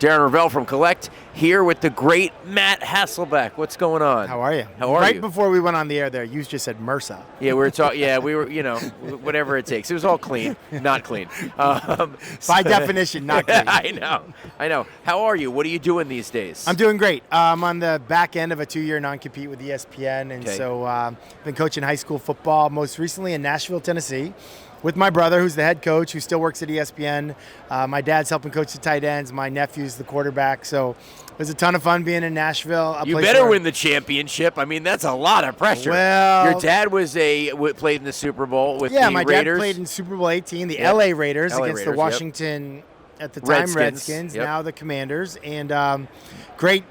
Darren Rovell from Collect here with the great Matt Hasselbeck. What's going on? How are you? How are you? Right before we went on the air there, you just said MRSA. Yeah, we were talking. Yeah, we were. Whatever it takes. It was all clean, not clean. By definition, not clean. I know. How are you? What are you doing these days? I'm doing great. I'm on the back end of a 2-year non-compete with ESPN, and so I've been coaching high school football, most recently in Nashville, Tennessee, with my brother, who's the head coach, who still works at ESPN. My dad's helping coach the tight ends. My nephew's the quarterback. So it was a ton of fun being in Nashville. You better win the championship. I mean, that's a lot of pressure. Well, your dad played in the Super Bowl with the my Raiders. Dad played in Super Bowl 18, the LA Raiders against the Washington, at the time, Redskins, now the Commanders. And great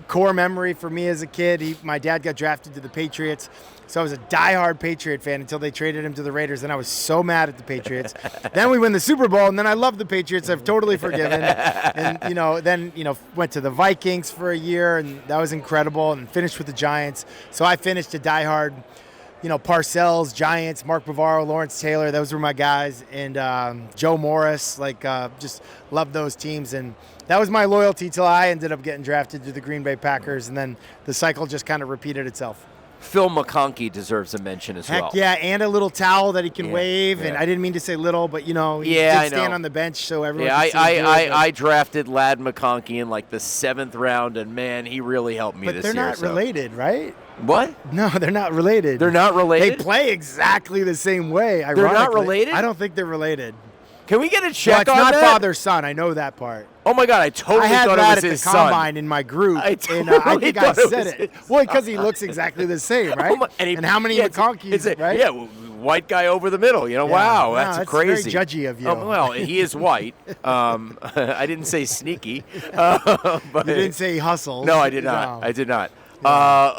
core memory for me as a kid. My dad got drafted to the Patriots. So I was a diehard Patriot fan until they traded him to the Raiders, and I was so mad at the Patriots. Then we win the Super Bowl, and then I love the Patriots. I've totally forgiven. And then went to the Vikings for a year, and that was incredible, and finished with the Giants. So I finished a diehard, Parcells, Giants, Mark Bavaro, Lawrence Taylor. Those were my guys, and Joe Morris. Just loved those teams, and that was my loyalty till I ended up getting drafted to the Green Bay Packers, and then the cycle just kind of repeated itself. Phil McConkey deserves a mention as well. Heck yeah, and a little towel that he can wave. And I didn't mean to say little, but he did stand on the bench so everyone could see I drafted Lad McConkey in the 7th round, and man, he really helped me this year. But they're not related, right? What? No, they're not related. They're not related? They play exactly the same way, ironically. They're not related? I don't think they're related. Can we get a check on that? It's not father-son. I know that part. Oh, my God. I totally thought it was his son. I had that at the combine in my group, I think I said it. Well, because he looks exactly the same, right? And how many McConkeys, right? Yeah, white guy over the middle. Wow, that's crazy. Very judgy of you. Well, he is white. I didn't say sneaky. But you didn't say he hustles. No, I did not. No. I did not.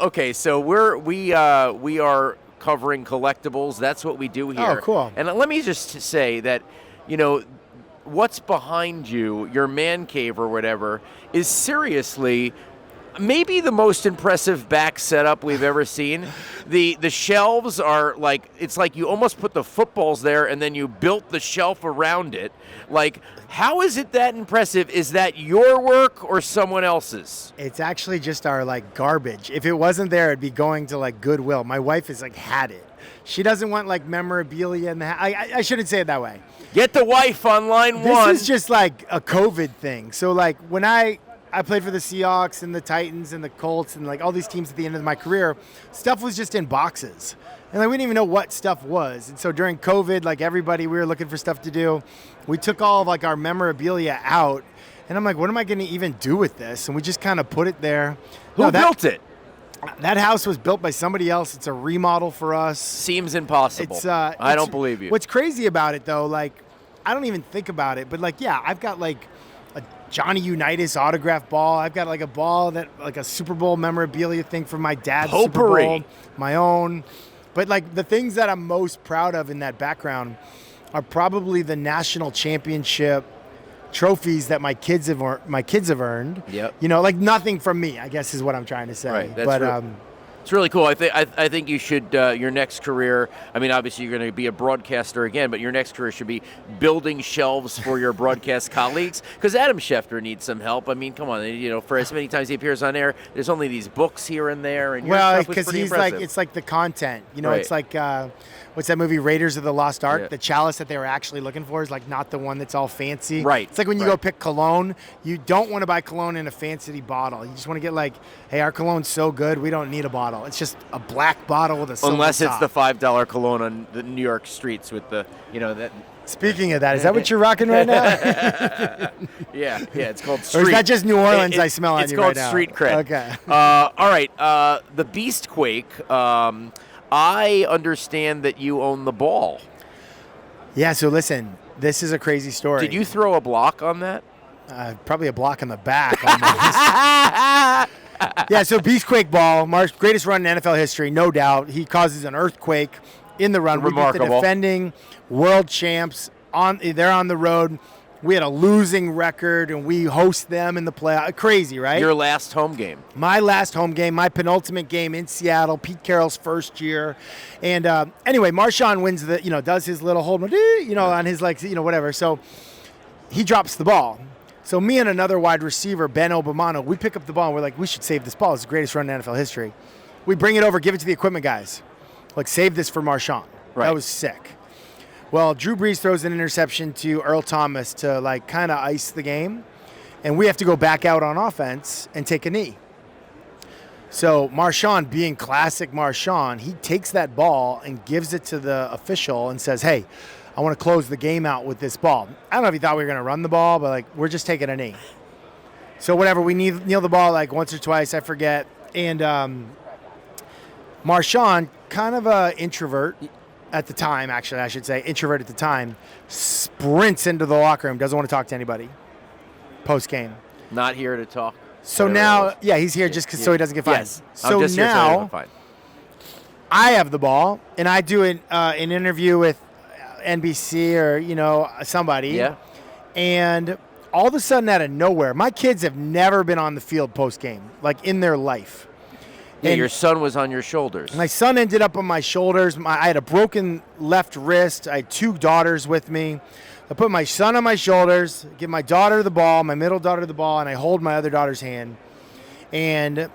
Okay, so we are covering collectibles. That's what we do here. Oh, cool. And let me just say that, what's behind you, your man cave or whatever, is seriously maybe the most impressive back setup we've ever seen. The shelves are it's like you almost put the footballs there and then you built the shelf around it. How is it that impressive? Is that your work or someone else's? It's actually just our garbage. If it wasn't there, it'd be going to Goodwill. My wife has had it. She doesn't want memorabilia in the house. I shouldn't say it that way. Get the wife on line one. This is just a COVID thing. So when I played for the Seahawks and the Titans and the Colts and all these teams at the end of my career, stuff was just in boxes. And we didn't even know what stuff was. And so during COVID, everybody, we were looking for stuff to do. We took all of our memorabilia out. And I'm what am I going to even do with this? And we just kind of put it there. Who built it? That house was built by somebody else. It's a remodel for us. Seems impossible. I don't believe you. What's crazy about it, though, I don't even think about it. But, I've got, a Johnny Unitas autograph ball. I've got, a ball that, a Super Bowl memorabilia thing from my dad's Super Bowl. My own. But, the things that I'm most proud of in that background are probably the national championship trophies that my kids have earned. Yep. Nothing from me, I guess is what I'm trying to say. Right. It's really cool. I think you should your next career. I mean, obviously you're going to be a broadcaster again, but your next career should be building shelves for your broadcast colleagues. Because Adam Schefter needs some help. I mean, come on, for as many times he appears on air, there's only these books here and there, and your stuff was pretty impressive. It's the content. Right. It's what's that movie, Raiders of the Lost Ark? Yeah. The chalice that they were actually looking for is not the one that's all fancy. Right. It's when you go pick cologne, you don't want to buy cologne in a fancy bottle. You just want to get hey, our cologne's so good, we don't need a bottle. It's just a black bottle with a silver Unless top. It's the $5 cologne on the New York streets with the, that. Speaking of that, is that what you're rocking right now? Yeah, it's called street. Or is that just New Orleans I smell on you right now? It's called street cred. Okay. All right, the Beastquake, I understand that you own the ball. Yeah, so listen, this is a crazy story. Did you throw a block on that? Probably a block on the back. Yeah, so Beastquake ball, Mark's greatest run in NFL history, no doubt. He causes an earthquake in the run. Remarkable. We beat the defending world champs. They're on the road. We had a losing record, and we host them in the playoff. Crazy, right? Your last home game. My last home game, my penultimate game in Seattle, Pete Carroll's first year. And anyway, Marshawn wins does his little hold, on his whatever. So he drops the ball. So me and another wide receiver, Ben Obamano, we pick up the ball and we're like, we should save this ball. It's the greatest run in NFL history. We bring it over, give it to the equipment guys. Like, save this for Marshawn. Right. That was sick. Well, Drew Brees throws an interception to Earl Thomas to, like, kind of ice the game. And we have to go back out on offense and take a knee. So Marshawn, being classic Marshawn, he takes that ball and gives it to the official and says, hey, I want to close the game out with this ball. I don't know if he thought we were going to run the ball, but, like, we're just taking a knee. So whatever, we kneel the ball, like, once or twice, I forget. And Marshawn, kind of an introvert at the time, actually, I should say, introvert at the time, sprints into the locker room, doesn't want to talk to anybody post-game. Not here to talk. So now, yeah, he's here just so he doesn't get fined. Yes. So I'm just now, here so fine. I have the ball, and I do an interview with NBC or, somebody. Yeah. And all of a sudden, out of nowhere, my kids have never been on the field post-game, like, in their life. Yeah, and your son was on your shoulders. My son ended up on my shoulders. I had a broken left wrist. I had 2 daughters with me. I put my son on my shoulders, give my daughter the ball, my middle daughter the ball, and I hold my other daughter's hand. And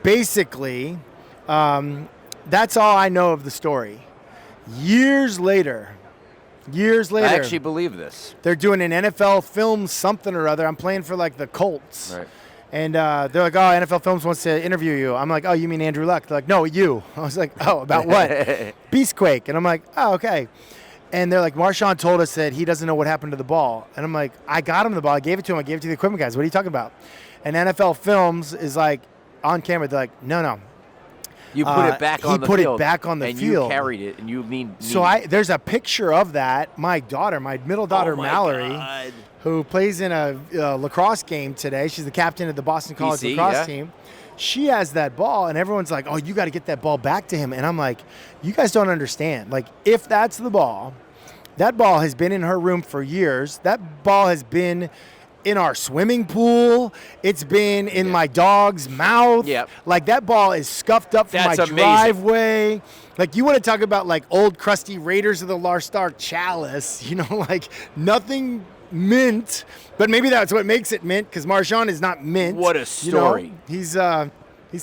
basically, that's all I know of the story. Years later, I actually believe this. They're doing an NFL Films something or other. I'm playing for, like, the Colts. Right. And they're like, oh, NFL Films wants to interview you. I'm like, oh, you mean Andrew Luck? They're like, no, you. I was like, oh, about what? Beastquake. And I'm like, oh, okay. And they're like, Marshawn told us that he doesn't know what happened to the ball. And I'm like, I got him the ball. I gave it to him. I gave it to the equipment guys. What are you talking about? And NFL Films is like, on camera, they're like, no. You put it back on the field. He put it back on the field. And you carried it, and you mean. So there's a picture of that. My daughter, my middle daughter, Mallory, God. who plays in a lacrosse game today. She's the captain of the Boston College lacrosse team. She has that ball, and everyone's like, oh, you got to get that ball back to him. And I'm like, you guys don't understand. Like, if that's the ball, that ball has been in her room for years. That ball has been in our swimming pool. It's been in my dog's mouth. Yep. Like, that ball is scuffed up from my driveway. Like, you want to talk about, like, old crusty Raiders of the Lost Ark chalice, like, nothing mint, but maybe that's what makes it mint, because Marshawn is not mint. What a story. He's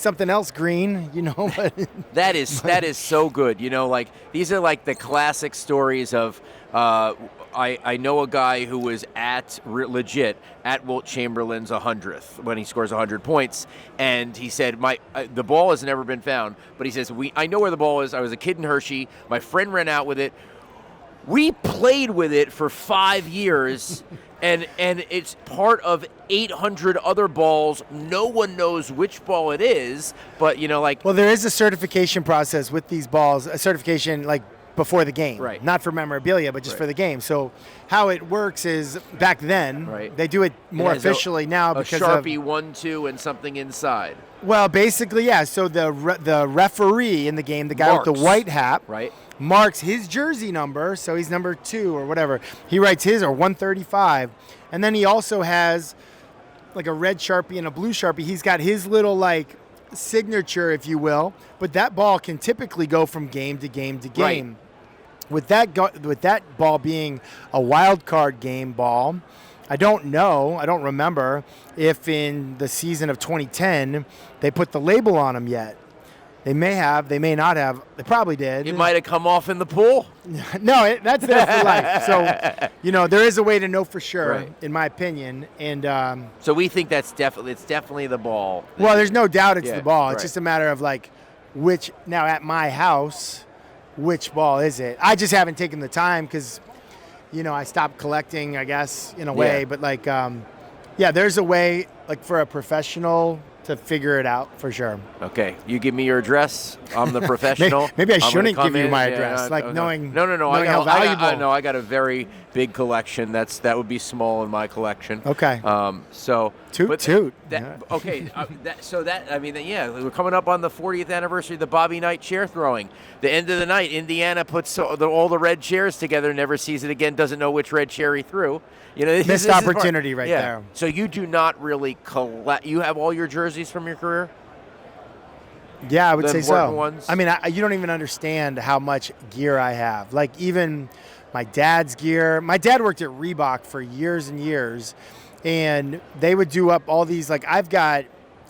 something else green, but that is so good. Like, these are like the classic stories of I know a guy who was legit at Wilt Chamberlain's 100th when he scores 100 points, and he said, the ball has never been found, but he says, I know where the ball is. I was a kid in Hershey. My friend ran out with it. We played with it for 5 years, and it's part of 800 other balls. No one knows which ball it is, but, Well, there is a certification process with these balls, a certification, like, before the game. Right. Not for memorabilia, but just for the game. So how it works is, back then, they do it more officially now because of... A Sharpie 1-2 and something inside. Well, basically, yeah. So the referee in the game, the guy with the white hat, marks his jersey number, so he's number 2 or whatever. He writes his, or 135, and then he also has like a red Sharpie and a blue Sharpie. He's got his little, like, signature, if you will, but that ball can typically go from game to game to game. Right. With that ball being a wild card game ball, I don't remember if in the season of 2010 they put the label on them yet. They may have, they may not have. They probably did. It might have come off in the pool. No, that's there for life. So, there is a way to know for sure, in my opinion. And so we think it's definitely the ball. Well, there's no doubt it's the ball. It's just a matter of, like, now at my house, which ball is it? I just haven't taken the time because, I stopped collecting, I guess, in a way. But, like, there's a way, like, for a professional to figure it out for sure. Okay, you give me your address. I'm the professional. Maybe I shouldn't give you my address, knowing. No. Knowing how valuable. I got a very big collection. That would be small in my collection. Okay. So toot. Okay. We're coming up on the 40th anniversary of the Bobby Knight chair throwing. The end of the night, Indiana puts all the red chairs together, never sees it again, doesn't know which red chair he threw. Missed opportunity right there. So you do not really collect. You have all your jerseys from your career? Yeah, I would say so. Ones? I mean, you don't even understand how much gear I have. Like, even my dad's gear. My dad worked at Reebok for years and years, And they would do up all these, like, I've got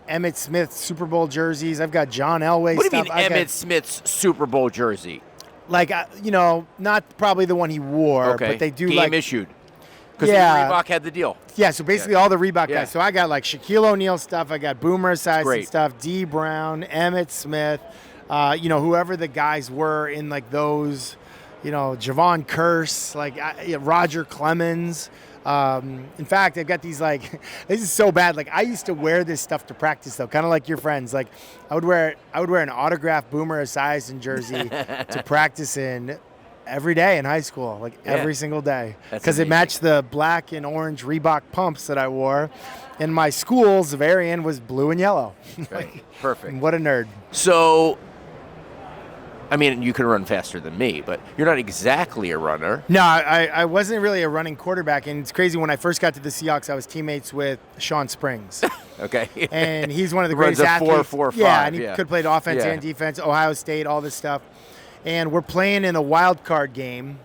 Emmitt Smith Super Bowl jerseys. I've got John Elway stuff. What do you mean Emmitt Smith's Super Bowl jersey? Like, not probably the one he wore, but they do game issued. Because Reebok had the deal. Yeah, so basically all the Reebok guys. So I got like Shaquille O'Neal stuff. I got Boomer Esiason stuff, D. Brown, Emmitt Smith, whoever the guys were in like those, Javon Curse, like Roger Clemens. In fact, I've got these like, this is so bad. Like I used to wear this stuff to practice though, kind of like your friends. Like I would wear an autographed Boomer Esiason jersey to practice in every day in high school, like every single day, because it matched the black and orange Reebok pumps that I wore. And my school's variant was blue and yellow. Right. Perfect. What a nerd. So, I mean, you can run faster than me, but you're not exactly a runner. No, I wasn't really a running quarterback. And it's crazy, when I first got to the Seahawks, I was teammates with Sean Springs. Okay. And he's one of the greatest athletes. 4.45. Yeah, and he could play offense and defense, Ohio State, all this stuff. And we're playing in a wild card game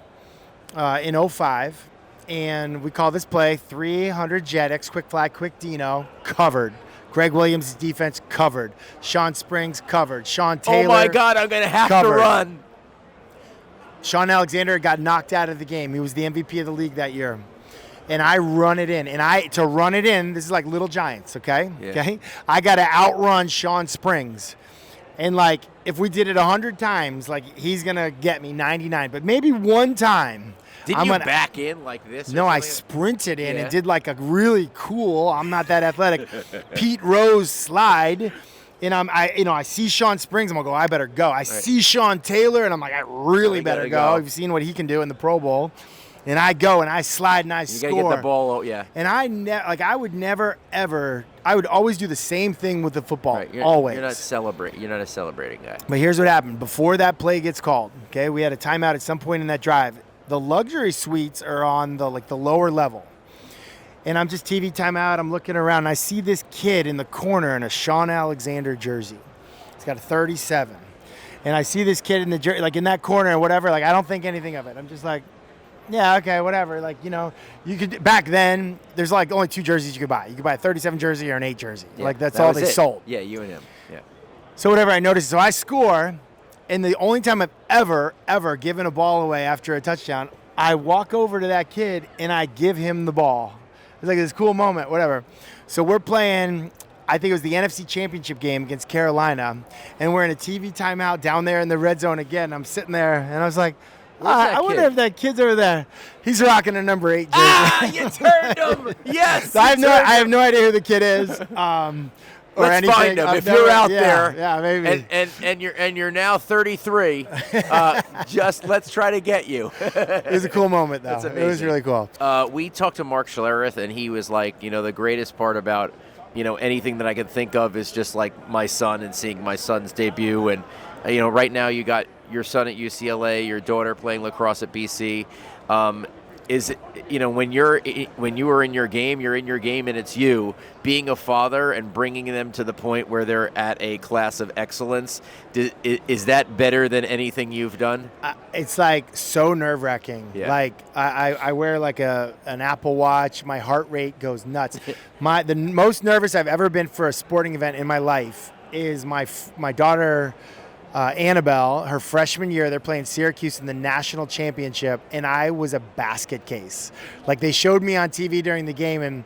in 05. And we call this play 300 JetX, quick fly, quick Dino, covered. Greg Williams' defense covered. Sean Springs covered. Sean Taylor. Oh my God, I'm going to have to run. Sean Alexander got knocked out of the game. He was the MVP of the league that year. And I run it in. And to run it in, this is like Little Giants, okay? Yeah. Okay. I got to outrun Sean Springs. And like, if we did it 100 times, like he's going to get me 99. But maybe one time. Didn't you back in like this? No, I sprinted in and did like a really cool, I'm not that athletic, Pete Rose slide. And I see Sean Springs, I'm going to go, I better go. I see Sean Taylor, and I'm like, I really better go. You've seen what he can do in the Pro Bowl. And I go, and I slide, and I score. You got to get the ball, And I would never, ever, I would always do the same thing with the football, always. You're not a celebrating guy. But here's what happened. Before that play gets called, okay, we had a timeout at some point in that drive. The luxury suites are on the lower level. And I'm just TV timeout. I'm looking around, and I see this kid in the corner in a Sean Alexander jersey. He's got a 37. And I see this kid in the jersey, like in that corner or whatever. Like, I don't think anything of it. I'm just like, yeah, okay, whatever. Like, you could, back then, there's like only two jerseys you could buy. You could buy a 37 jersey or an 8 jersey. Yeah, like, that's all they sold. Yeah, you and him. Yeah. So whatever, I noticed. So I score. And the only time I've ever given a ball away after a touchdown, I walk over to that kid and I give him the ball. It's like this cool moment, whatever. So we're playing, I think it was the NFC Championship game against Carolina, and we're in a TV timeout down there in the red zone again. I'm sitting there, and I was like, I wonder if that kid's over there. He's rocking a number 8 jersey. You turned him. Yes. So I have no idea who the kid is. Let's find him. If you're out there, maybe. And you're now 33. Just let's try to get you. It was a cool moment, though. It was really cool. We talked to Mark Schlereth, and he was like, the greatest part about, anything that I could think of is just like my son and seeing my son's debut. And right now you got your son at UCLA, your daughter playing lacrosse at BC. Is it, when you are in your game, you're in your game, and it's you being a father and bringing them to the point where they're at a class of excellence. Is that better than anything you've done? It's like so nerve-wracking. Yeah. Like I wear like an Apple Watch. My heart rate goes nuts. The most nervous I've ever been for a sporting event in my life is my daughter. Annabelle, her freshman year, they're playing Syracuse in the national championship, and I was a basket case. Like, they showed me on TV during the game, and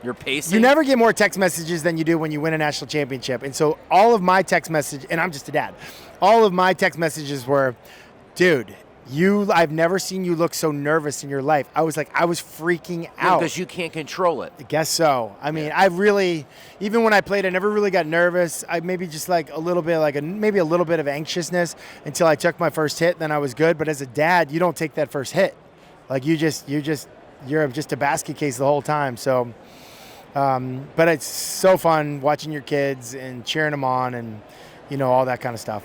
you're pacing. You never get more text messages than you do when you win a national championship. And so all of my text messages, and I'm just a dad, all of my text messages were, dude, I've never seen you look so nervous in your life. I was freaking out. Because you can't control it. I guess so. I mean, even when I played, I never really got nervous. I maybe just like a little bit, maybe a little bit of anxiousness until I took my first hit. Then I was good. But as a dad, you don't take that first hit. Like you're just a basket case the whole time. So, but it's so fun watching your kids and cheering them on and, all that kind of stuff.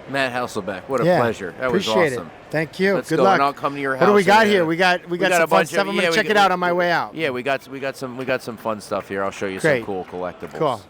Matt Hasselbeck, what a pleasure. That was awesome. It. Thank you. Let's Good go, luck. and I'll come to your house. What do we got here? We got some fun stuff. I'm going to check it out on my way out. Yeah, we got some fun stuff here. I'll show you some cool collectibles. Cool.